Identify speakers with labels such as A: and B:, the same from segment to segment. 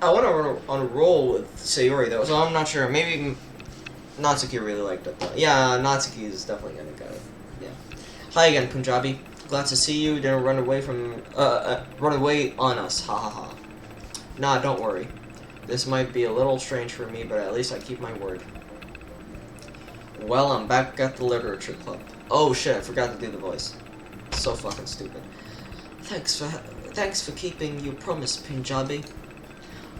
A: I went on a roll with Sayori though, so I'm not sure. Maybe Natsuki really liked it though. Yeah, Natsuki is definitely gonna go. Yeah. Hi again, Punjabi. Glad to see you. Didn't run away run away on us. Ha ha ha. Nah, don't worry. This might be a little strange for me, but at least I keep my word. Well, I'm back at the literature club. Oh shit, I forgot to do the voice. So fucking stupid. Thanks for keeping your promise, Punjabi.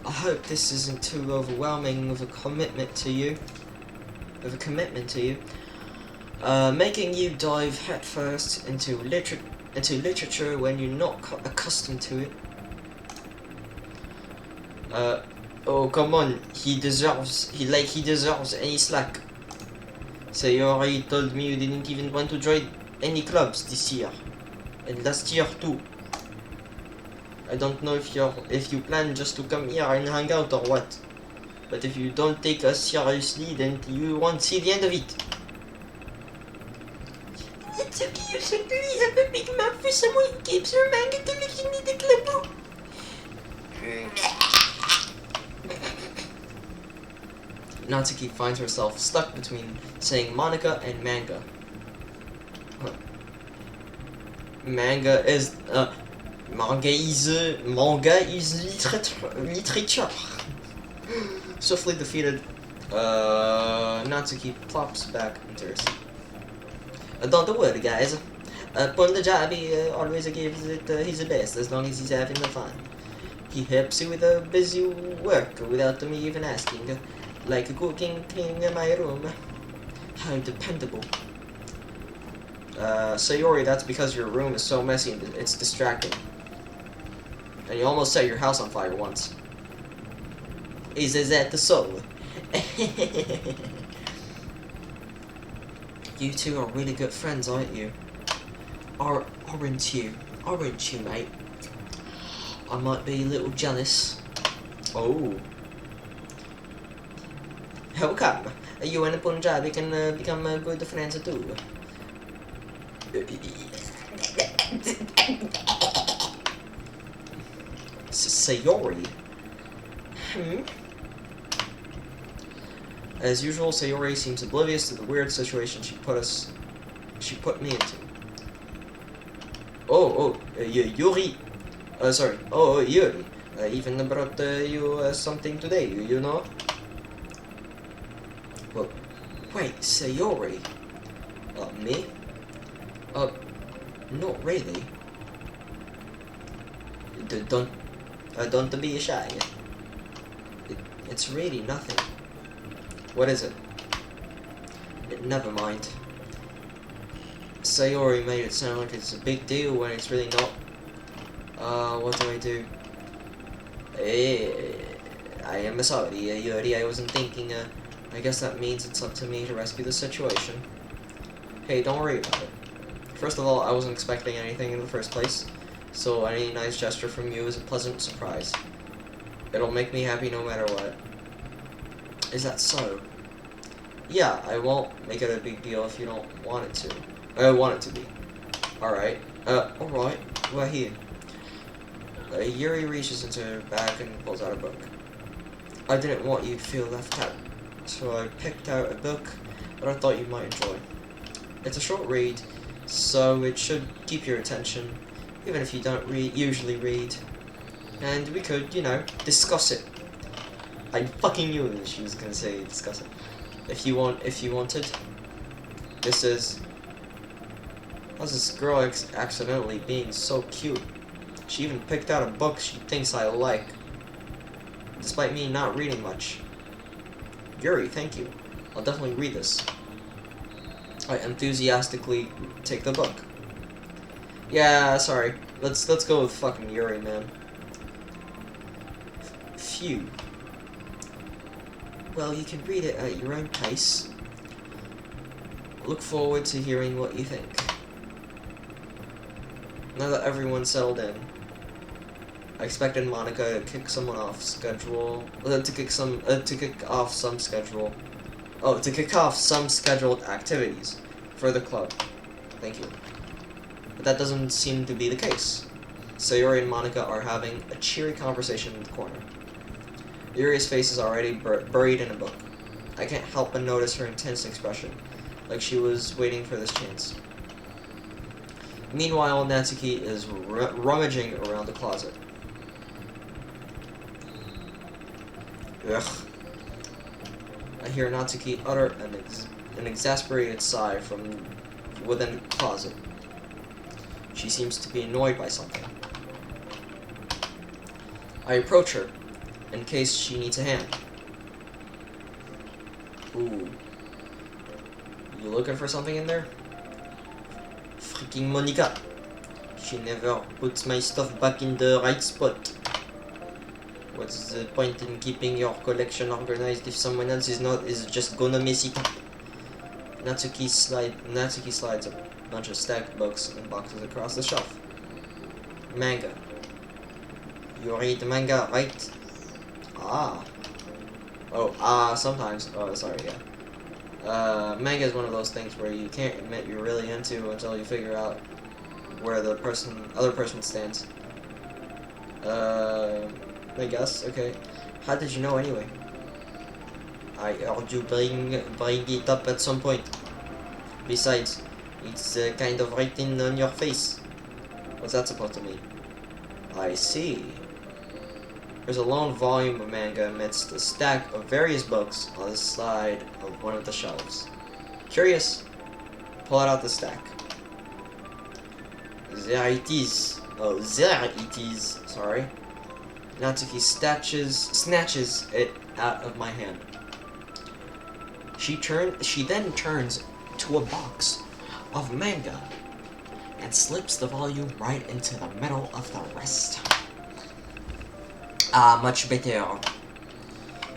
A: I hope this isn't too overwhelming of a commitment to you. Making you dive headfirst into literature when you're not accustomed to it. Oh come on, he deserves any slack. Sayori told me you didn't even want to join any clubs this year, and last year too. I don't know if you plan just to come here and hang out or what, but if you don't take us seriously, then you won't see the end of it. Natsuki, you certainly have a big mouth for someone who keeps her manga collection in the club. Natsuki finds herself stuck between saying Monica and manga. Manga is literature. Swiftly defeated, Natsuki plops back into her seat. Don't worry, guys. Punjabi always gives it his best as long as he's having fun. He helps you with busy work without me even asking, like cooking, cleaning my room. How dependable. Sayori, that's because your room is so messy and it's distracting. And you almost set your house on fire once. Is that the soul? You two are really good friends, aren't you? Aren't you? Aren't you, mate? I might be a little jealous. Oh. How come? You and Punjabi can become good friends too. Sayori? As usual, Sayori seems oblivious to the weird situation she put me into. Yuri. Sorry. Yuri. Even brought you something today, you know? Well, wait, Sayori? Me? Not really. Don't be shy. It's really nothing. What is it? Never mind. Sayori made it sound like it's a big deal when it's really not. What do I do? I am sorry, Yuri, I wasn't thinking, I guess that means it's up to me to rescue the situation. Hey, don't worry about it. First of all, I wasn't expecting anything in the first place, so any nice gesture from you is a pleasant surprise. It'll make me happy no matter what. Is that so? Yeah, I won't make it a big deal if you don't want it to. I want it to be. Alright. Alright. We're here. Yuri reaches into her bag and pulls out a book. I didn't want you to feel left out, so I picked out a book that I thought you might enjoy. It's a short read, so it should keep your attention, even if you don't usually read. And we could, discuss it. I fucking knew that she was gonna say discuss it. If you wanted. This is... How's this girl accidentally being so cute? She even picked out a book she thinks I like, despite me not reading much. Yuri, thank you. I'll definitely read this. I enthusiastically take the book. Yeah, sorry. Let's go with fucking Yuri, man. Phew. Well, you can read it at your own pace. Look forward to hearing what you think. Now that everyone's settled in, I expected Monica to kick someone off schedule. To kick off some scheduled activities for the club. Thank you. But that doesn't seem to be the case. Sayori and Monica are having a cheery conversation in the corner. Yuri's face is already buried in a book. I can't help but notice her intense expression, like she was waiting for this chance. Meanwhile, Natsuki is rummaging around the closet. Ugh. I hear Natsuki utter an exasperated sigh from within the closet. She seems to be annoyed by something. I approach her, in case she needs a hand. Ooh. You looking for something in there? Freaking Monica. She never puts my stuff back in the right spot. What's the point in keeping your collection organized if someone else is just gonna mess it up? Natsuki slides a bunch of stacked books and boxes across the shelf. Manga. You read manga, right? Ah. Oh, sometimes. Oh, sorry, yeah. Manga is one of those things where you can't admit you're really into until you figure out where the other person stands. I guess, okay. How did you know anyway? I heard you bring it up at some point. Besides, it's kind of written on your face. What's that supposed to mean? I see. There's a lone volume of manga amidst a stack of various books on the side of one of the shelves. Curious? Pull out the stack. There it is. Oh, there it is. Sorry. Natsuki snatches it out of my hand. She then turns to a box of manga and slips the volume right into the middle of the rest. Ah, much better.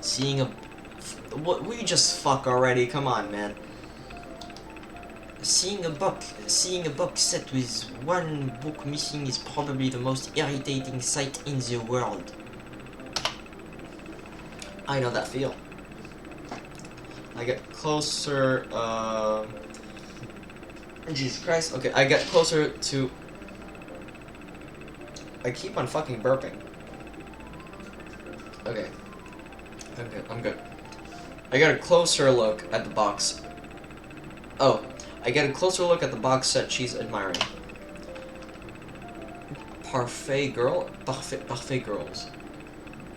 A: Seeing a... What? We just fuck already. Come on, man. Seeing a book set with one book missing is probably the most irritating sight in the world. I know that feel. I get closer, Jesus Christ. Okay, I get closer to... I keep on fucking burping. Okay. I'm good. I get a closer look at the box. Oh. I get a closer look at the box set she's admiring. Parfait girls.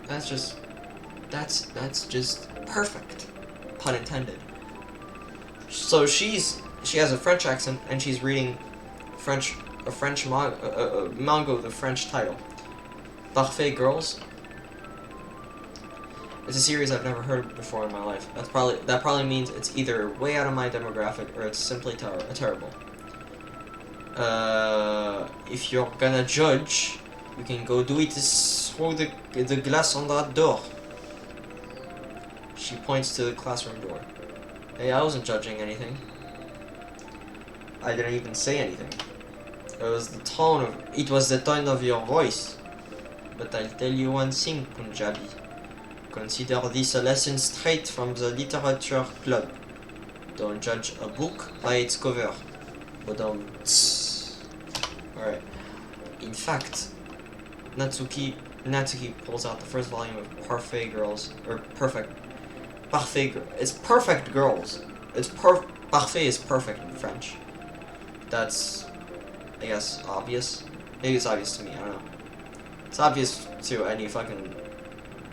A: That's just perfect. Pun intended. So she has a French accent and she's reading a French manga with a French title. Parfait Girls. It's a series I've never heard of before in my life. That probably means it's either way out of my demographic or it's simply terrible. If you're gonna judge, you can go do it through the glass on that door. She points to the classroom door. Hey, I wasn't judging anything. I didn't even say anything. It was the tone of your voice. But I'll tell you one thing, Punjabi. Consider this a lesson straight from the Literature Club. Don't judge a book by its cover. Alright. In fact, Natsuki pulls out the first volume of Parfait Girls, or it's Perfect Girls. Parfait is perfect in French. That's, I guess, obvious. Maybe it's obvious to me, I don't know. It's obvious to any fucking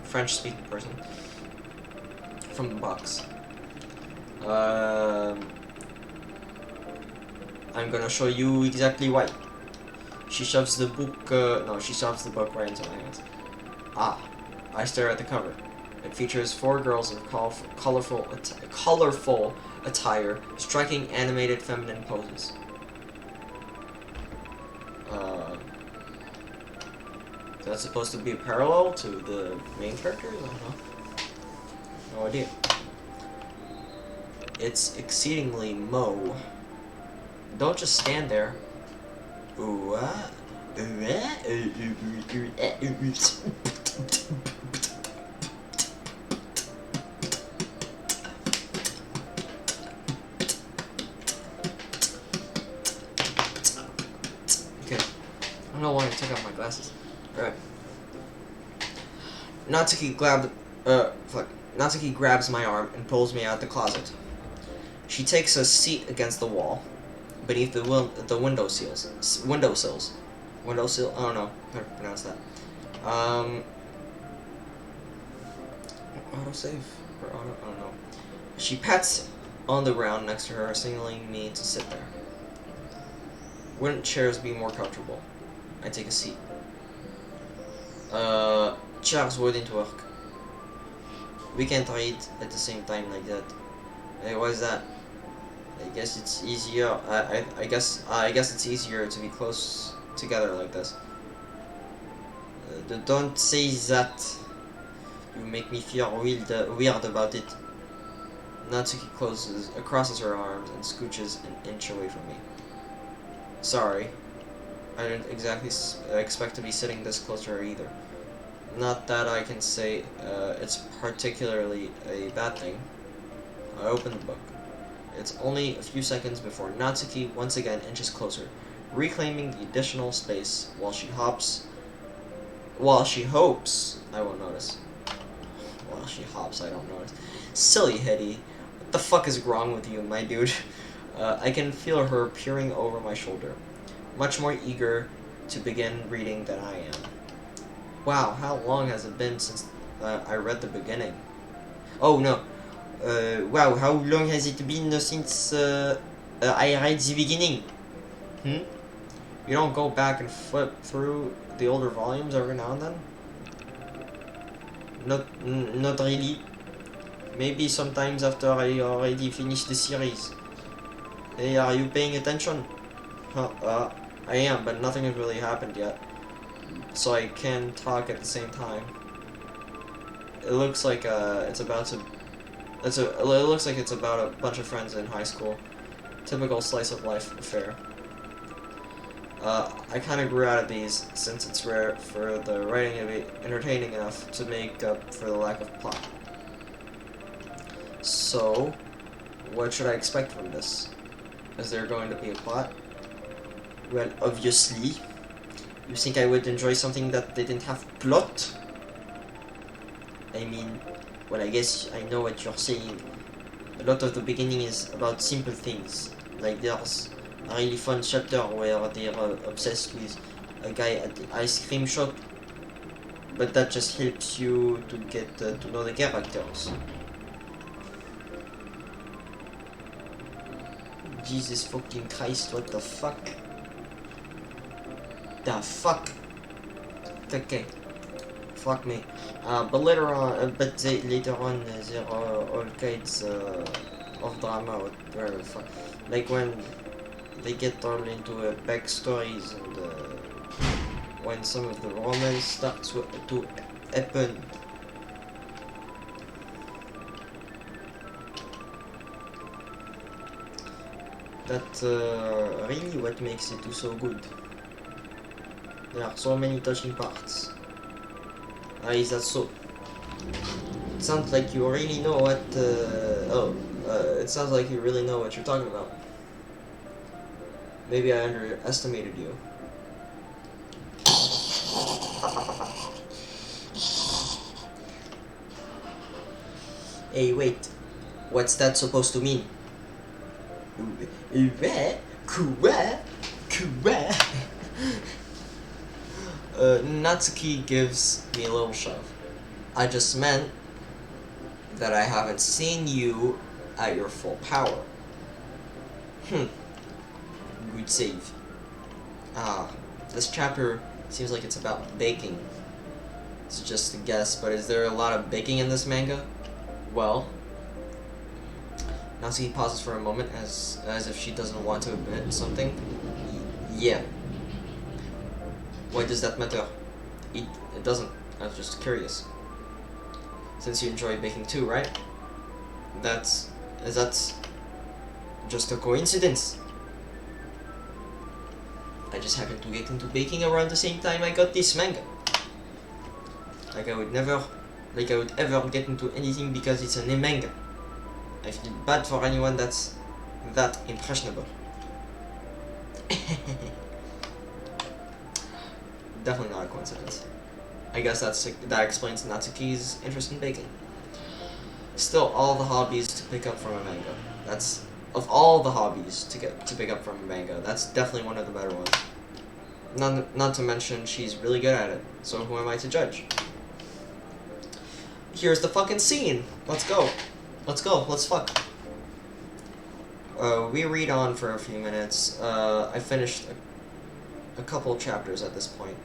A: French-speaking person from the box. I'm gonna show you exactly why. She shoves the book right into my hands. Ah, I stare at the cover. It features 4 girls in colorful attire, striking animated feminine poses. That's supposed to be a parallel to the main characters? I don't know. No idea. It's exceedingly Mo. Don't just stand there. Okay. I don't know why I took off my glasses. Alright. Natsuki Fuck. Natsuki grabs my arm and pulls me out the closet. She takes a seat against the wall, beneath the windowsills. Windowsill? I don't know how to pronounce that. Autosave? Or auto? I don't know. She pats on the ground next to her, signaling me to sit there. Wouldn't chairs be more comfortable? I take a seat. Chairs wouldn't work. We can't read at the same time like that. Hey, why is that? I guess it's easier. I guess it's easier to be close together like this. Don't say that. You make me feel weird about it. Natsuki crosses her arms and scooches an inch away from me. Sorry. I didn't exactly expect to be sitting this close to her either. Not that I can say it's particularly a bad thing. I open the book. It's only a few seconds before Natsuki once again inches closer, reclaiming the additional space while she hopes I won't notice. While she hops, I don't notice. Silly Hetty. What the fuck is wrong with you, my dude? I can feel her peering over my shoulder, much more eager to begin reading than I am. Wow, how long has it been since I read the beginning? Oh no. Wow, how long has it been since I read the beginning? You don't go back and flip through the older volumes every now and then? Not really. Maybe sometimes after I already finished the series. Hey, are you paying attention? I am, but nothing has really happened yet. So I can talk at the same time. It looks like it looks like it's about a bunch of friends in high school. Typical slice of life affair. I kind of grew out of these since it's rare for the writing to be entertaining enough to make up for the lack of plot. So, what should I expect from this? Is there going to be a plot? Well, obviously. You think I would enjoy something that didn't have plot? I mean, well, I guess I know what you're saying. A lot of the beginning is about simple things. Like there's a really fun chapter where they're obsessed with a guy at the ice cream shop. But that just helps you to get to know the characters. Jesus fucking Christ, what the fuck? The fuck? Okay. Fuck me. But later on, there are all kinds of drama, whatever the fuck. Like when they get all into backstories and when some of the romance starts to happen. That's really what makes it so good. There are so many touching parts. Is that so? It sounds like you really know what. It sounds like you really know what you're talking about. Maybe I underestimated you. Hey, wait. What's that supposed to mean? Natsuki gives me a little shove. I just meant that I haven't seen you at your full power. Good save. This chapter seems like it's about baking. It's just a guess, but is there a lot of baking in this manga? Well, Natsuki pauses for a moment as if she doesn't want to admit something. Yeah. Why does that matter? It doesn't. I was just curious. Since you enjoy baking too, right? That's just a coincidence. I just happened to get into baking around the same time I got this manga. Like I would ever get into anything because it's a manga. I feel bad for anyone that's that impressionable. Definitely not a coincidence. I guess that explains Natsuki's interest in baking. Still, all the hobbies to pick up from a manga. That's of all the hobbies to pick up from a manga. That's definitely one of the better ones. Not to mention she's really good at it. So who am I to judge? Here's the fucking scene. Let's go. Let's go. Let's fuck. We read on for a few minutes. I finished a couple chapters at this point.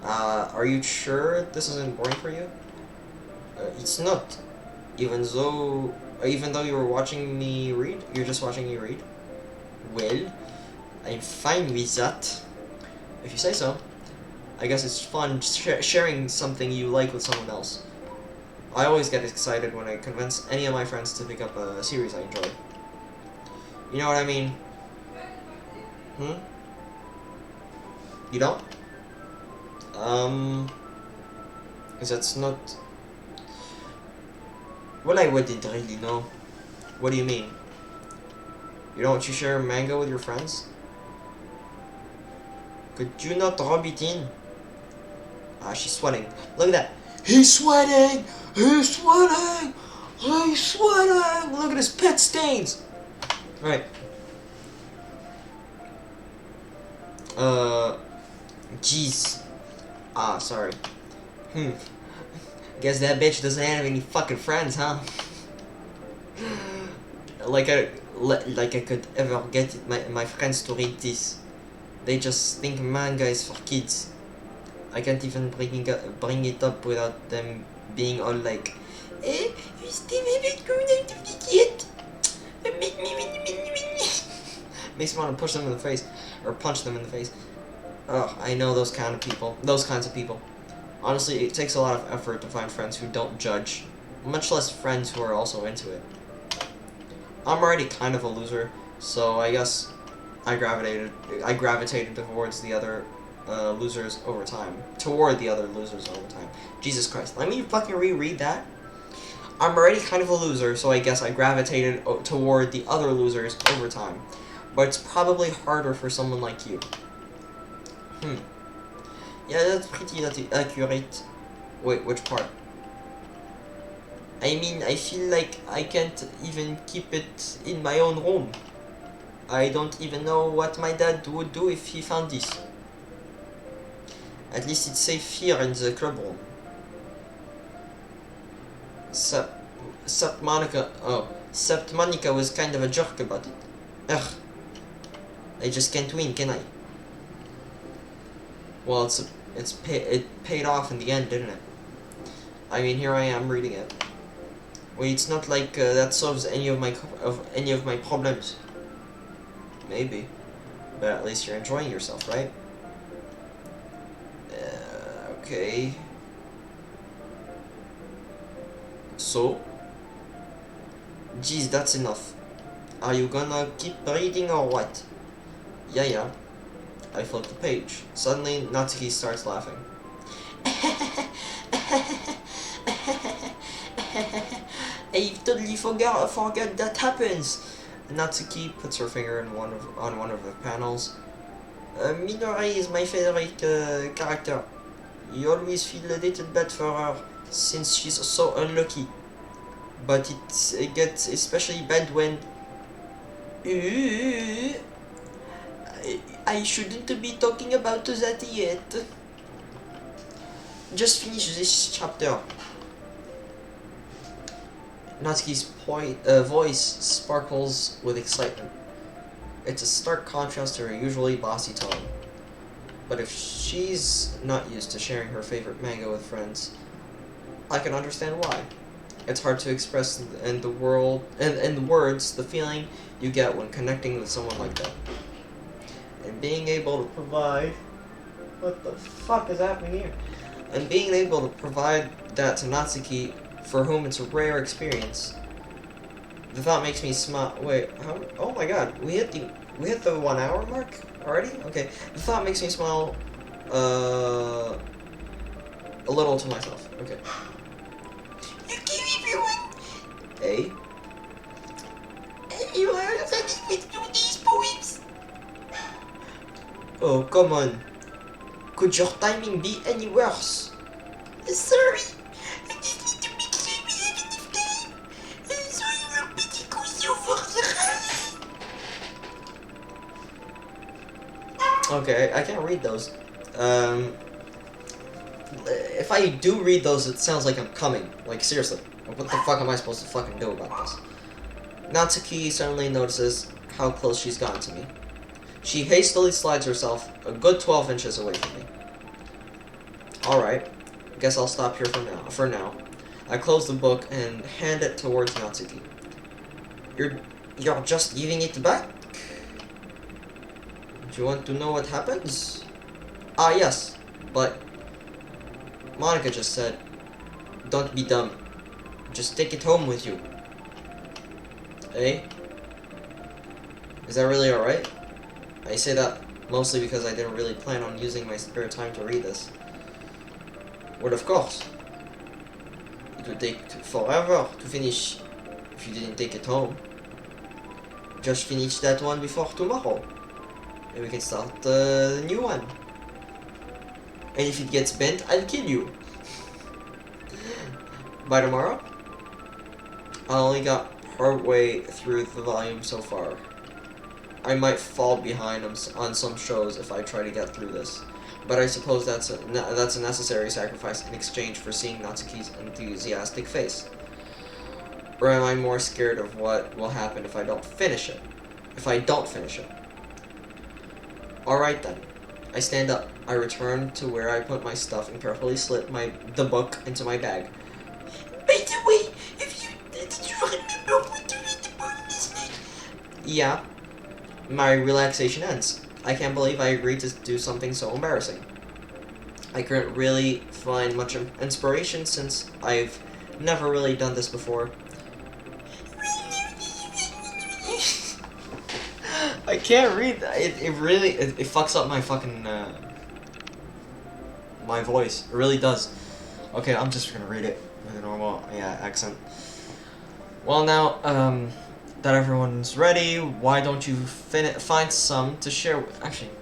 A: Are you sure this isn't boring for you? It's not. Even though you were watching me read, you're just watching me read. Well, I'm fine with that. If you say so. I guess it's fun sharing something you like with someone else. I always get excited when I convince any of my friends to pick up a series I enjoy. You know what I mean? You don't? Because that's not... Well, I wouldn't really know. What do you mean? You don't share manga with your friends? Could you not rub it in? Ah, she's sweating. Look at that. He's sweating! He's sweating! He's sweating! Look at his pet stains! Alright. Jeez. Ah, sorry. Guess that bitch doesn't have any fucking friends, huh? like I could ever get my friends to read this. They just think manga is for kids. I can't even bring it up without them being all like, you still haven't grown out of it yet. Makes me want to push them in the face or punch them in the face. Ugh, I know those kinds of people. Honestly, it takes a lot of effort to find friends who don't judge, much less friends who are also into it. I'm already kind of a loser, so I guess I gravitated towards the other losers over time. Jesus Christ, let me fucking reread that. I'm already kind of a loser, so I guess I gravitated toward the other losers over time. But it's probably harder for someone like you. Yeah, that's pretty accurate. Wait, which part? I mean, I feel like I can't even keep it in my own room. I don't even know what my dad would do if he found this. At least it's safe here in the club room. Except Monica was kind of a jerk about it. Ugh. I just can't win, can I? Well, it paid off in the end, didn't it? I mean, here I am reading it. Wait, it's not like that solves any of my problems. Maybe, but at least you're enjoying yourself, right? Okay. So, geez, that's enough. Are you gonna keep reading or what? Yeah. I flip the page. Suddenly, Natsuki starts laughing. I totally forgot that happens. Natsuki puts her finger on one of the panels. Midori is my favorite character. You always feel a little bad for her since she's so unlucky. But it gets especially bad when... I shouldn't be talking about that yet. Just finish this chapter. Natsuki's voice sparkles with excitement. It's a stark contrast to her usually bossy tone. But if she's not used to sharing her favorite manga with friends, I can understand why. It's hard to express in the words the feeling you get when connecting with someone like that. And being able to provide... What the fuck is happening here? And being able to provide that to Natsuki, for whom it's a rare experience. The thought makes me smile. Wait, how? Oh my god, we hit the 1 hour mark already? Okay, the thought makes me smile a little to myself. Okay. You give everyone. Hey. Everyone that with do these poems. Oh, come on. Could your timing be any worse? Sorry. I just need to make sure we have enough time. So I will be with you for the ride. Okay, I can't read those. If I do read those, it sounds like I'm coming. Like, seriously. What the fuck am I supposed to fucking do about this? Natsuki suddenly notices how close she's gotten to me. She hastily slides herself a good 12 inches away from me. Alright, guess I'll stop here for now. I close the book and hand it towards Natsuki. You're just giving it back? Do you want to know what happens? Ah, yes, but Monica just said, don't be dumb. Just take it home with you. Eh? Is that really alright? I say that mostly because I didn't really plan on using my spare time to read this. Well, of course. It would take forever to finish if you didn't take it home. Just finish that one before tomorrow. And we can start the new one. And if it gets bent, I'll kill you. By tomorrow? I only got partway through the volume so far. I might fall behind on some shows if I try to get through this. But I suppose that's a necessary sacrifice in exchange for seeing Natsuki's enthusiastic face. Or am I more scared of what will happen if I don't finish it? Alright then. I stand up. I return to where I put my stuff and carefully slip the book into my bag. By the way, did you remember what to read about this night? Yeah. My relaxation ends. I can't believe I agreed to do something so embarrassing. I couldn't really find much inspiration since I've never really done this before. I can't read that. It really fucks up my fucking my voice. It really does. Okay, I'm just gonna read it with a normal accent. Well, now that everyone's ready, why don't you find some to share with? Actually,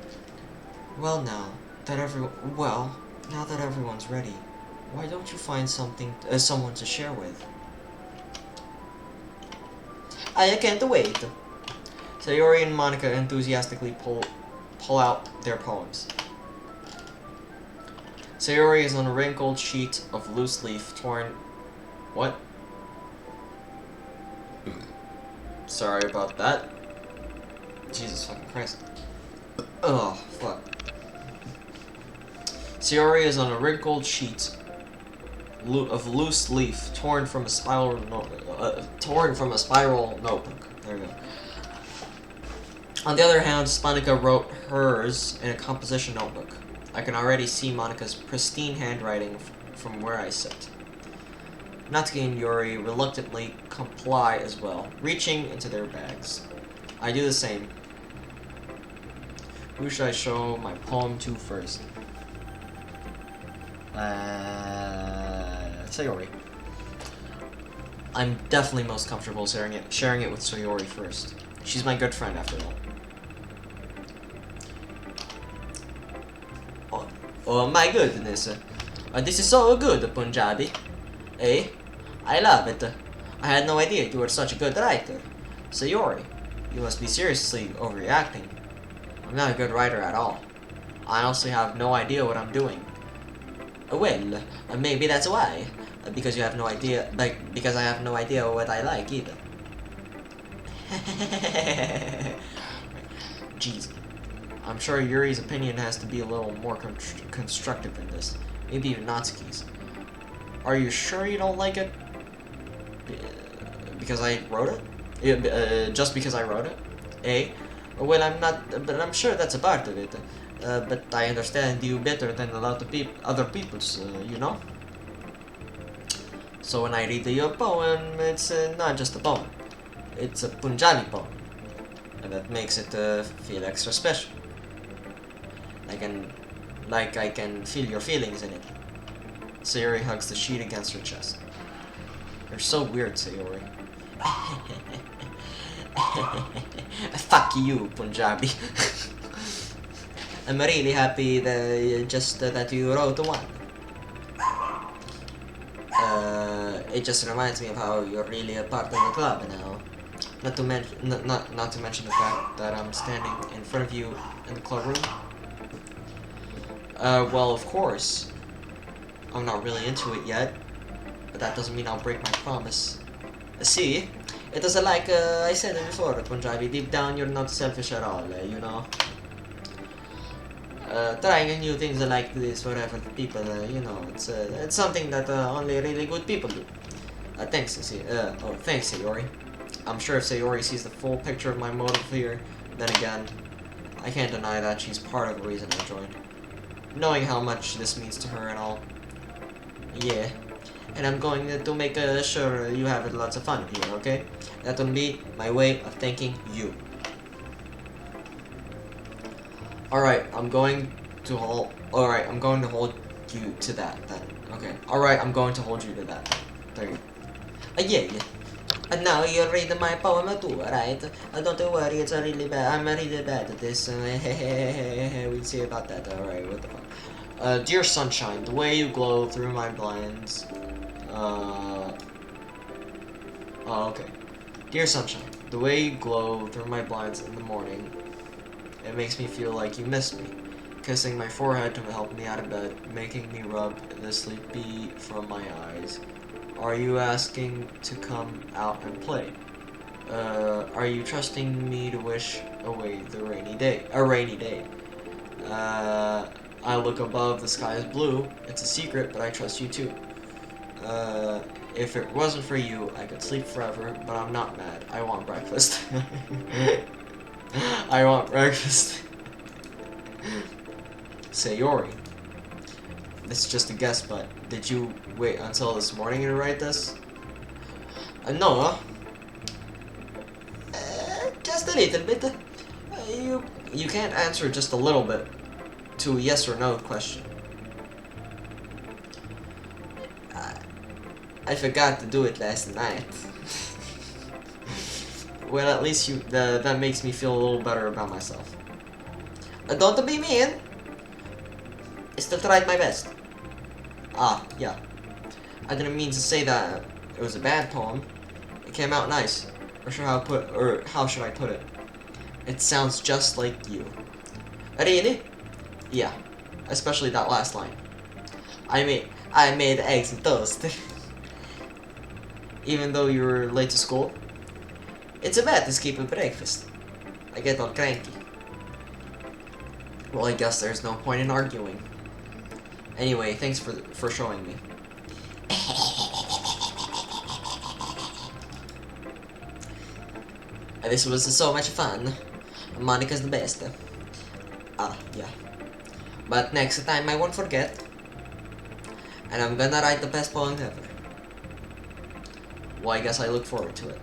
A: now that everyone's ready, why don't you find someone to share with? I can't wait. Sayori and Monica enthusiastically pull out their poems. Sayori is on a wrinkled sheet of loose leaf torn. What? Sorry about that. Jesus fucking Christ. Oh, fuck. Sayori is on a wrinkled sheet of loose leaf torn from a spiral notebook. There we go. On the other hand, Monica wrote hers in a composition notebook. I can already see Monica's pristine handwriting from where I sit. Natsuki and Yuri reluctantly comply as well, reaching into their bags. I do the same. Who should I show my poem to first? Sayori. I'm definitely most comfortable sharing it with Sayori first. She's my good friend after all. Oh my goodness. This is so good, Punjabi. Eh? I love it. I had no idea you were such a good writer. Sayori, you must be seriously overreacting. I'm not a good writer at all. I honestly have no idea what I'm doing. Well, maybe that's why. Because you have no idea, because I have no idea what I like either. Jeez. I'm sure Yuri's opinion has to be a little more constructive than this. Maybe even Natsuki's. Are you sure you don't like it? Because I wrote it? Just because I wrote it? Eh? Well, I'm not, but I'm sure that's a part of it. But I understand you better than a lot of other people's, you know? So when I read your poem, it's not just a poem. It's a Punjabi poem. And that makes it feel extra special. I can feel your feelings in it. Sayori hugs the sheet against her chest. You're so weird, Sayori. Fuck you, Punjabi. I'm really happy that that you wrote one. It just reminds me of how you're really a part of the club now. Not to mention the fact that I'm standing in front of you in the club room. Well, of course, I'm not really into it yet, but that doesn't mean I'll break my promise. See, it is like I said it before, Punjabi. Deep down, you're not selfish at all, you know. Trying new things like this for other people, you know, it's something that only really good people do. Thanks, thanks, Sayori. I'm sure if Sayori sees the full picture of my motive here, then again, I can't deny that she's part of the reason I joined. Knowing how much this means to her and all. Yeah. And I'm going to make sure you have lots of fun here, okay? That will be my way of thanking you. Alright, I'm going to hold you to that then. Okay. Alright, I'm going to hold you to that. There you go. Yeah. And now you read my poem too, right? Don't worry, it's really bad. I'm really bad at this. We'll see about that. Alright, what the fuck? Dear sunshine, the way you glow through my blinds. Oh, okay. Dear sunshine, the way you glow through my blinds in the morning, it makes me feel like you miss me. Kissing my forehead to help me out of bed, making me rub the sleepy from my eyes. Are you asking to come out and play? Are you trusting me to wish away the rainy day? A rainy day. I look above, the sky is blue. It's a secret, but I trust you too. If it wasn't for you, I could sleep forever, but I'm not mad. I want breakfast. I want breakfast. Sayori. This is just a guess, but did you wait until this morning to write this? No. Just a little bit. You can't answer just a little bit to a yes or no question. I forgot to do it last night. Well, at least that makes me feel a little better about myself. Don't be mean. I still tried my best. Yeah. I didn't mean to say that it was a bad poem. It came out nice. How should I put it? It sounds just like you. Really? Yeah. Especially that last line. I made eggs and toast. Even though you were late to school. It's a bad to skip a breakfast. I get all cranky. Well, I guess there's no point in arguing. Anyway, thanks for showing me. This was so much fun. Monica's the best. Yeah. But next time I won't forget. And I'm gonna write the best poem ever. Well, I guess I look forward to it.